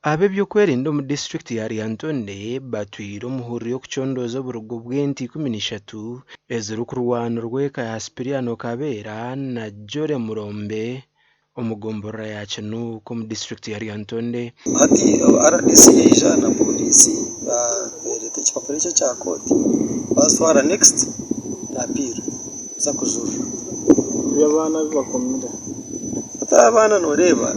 Abe byokwerinda mu district ya Lyantonde batwire umuhuriro y'okucondoza oburugo bw'enti 13 eziri ku rwano rw'eka ya Sipiriano Kabeera na Jore Murombe omugombora ya Kinuuka mu district ya Lyantonde. Hati RDC ija na polisi berete ekipapuro ekyo kya koti baswara next na appeal za kujura by'abana bibakomera abana noreba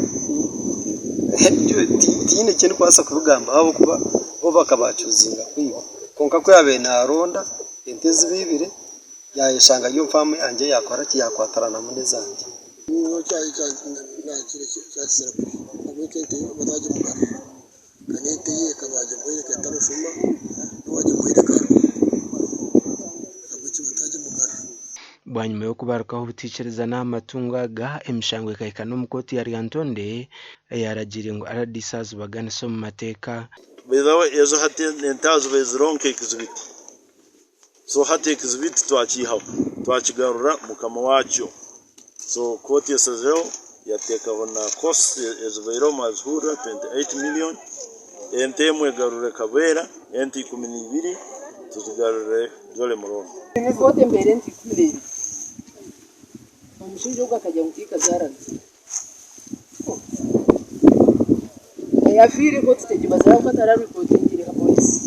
tine kintu kwasa kubugamba abo kuba bo bakabacuzinga kwiba konka ko yabe na ronda entezi bibire yayishanga yo mfamu anje yakora ki yakwatarana mu nezanje no cyayi na kire cyasera abekente bataje mu karo kanete ye kabaje mu ireka tarushuma waje mu ireka abuki bataje mu karo. Bwanyuma yo kubarukaho ubutikereza n'amatungo aga emishango ikaika no mu koti ya Lyantonde yaragira ngo RDC baganiso mu mateka bezawe ezo hati entazo bezironke kizibiti so hati kizibiti twakihaho twakigarura mukama wacyo so koti yasezeo yatekaho na cost ezo beiro mazhura 28 million ente mwegarure Kabeera enti 12 tuzigarure Jole Murombe kote mbere enti 12 umushinjo ukajya mutika zaranze yafire ko tutegibaza ko atararikotingire polisi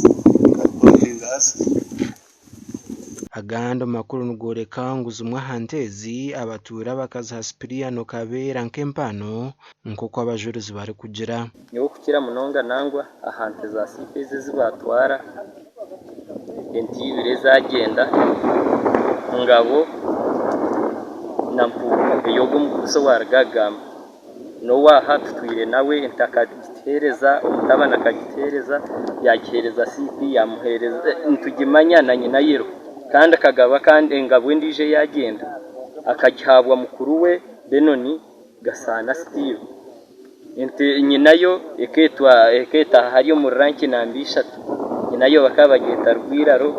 aganda makuru nugoreka nguzumwa hantezi abatura bakaza Sipiriano Kabeera nkempano nkoko abajuruzi bari kugira nyo kukira munonga nangwa ahante za sipeze zibatwara entibire zagenda ngabo na mpuku yogo mukuso waragagamba no wahatwire nawe entakagitereza umutabana akagitereza yagihereza sipi yamuhereza ntugimanya na nyina yero kandi akagaba kandi engabo ndije yagenda akagihabwa mukuru we Benoni Gasana Steve ente nyinayo eketa hariyo mu ranki nambisha nyinayo bakabageta rwiraro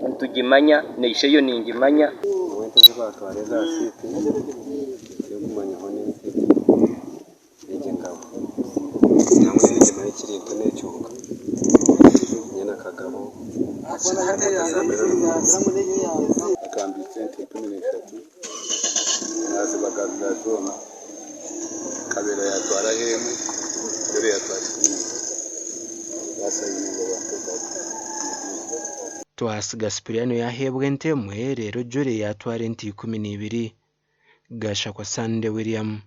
ntugimanya neisheyo ningimanya wente zibatware za sipi yo kumanya hone ege ngabo namwe n'ingema y'ikirinto n'ecyuka nyina kagabo akambi sente 13 nazi bagabira zoma Kabeera yatwara hemu Jore yatwara basayingo batoka twasiga Sipiriano yahebwe entemwe rero Jore yatwara enti 12 gasha kwa Sande William.